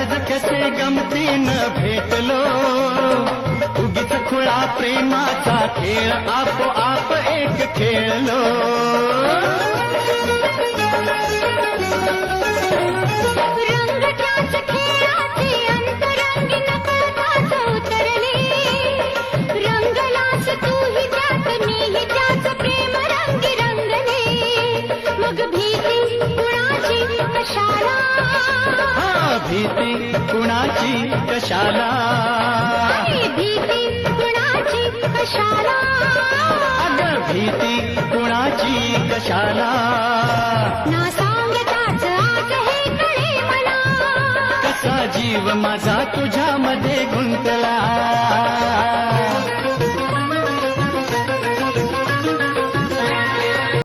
सहज कसे गमतीन भेटलो, उगीच खुळा प्रेमाचा खेळ आपोआप एक खेळलो. रंग त्याच खेळाचे अंतरंगी नकळताच उतरले, रंगलास तूही त्यात मीही त्याच प्रेम रंगी रंगले. मग भीती कुणाची कशाला, भीती कुणाची कशाला, भीती कुणाची कशाला, अगं भीती कुणाची कशाला. ना सांगताच आज हे कळे मला, कसा जीव माझा तुझ्यामध्ये गुंतला.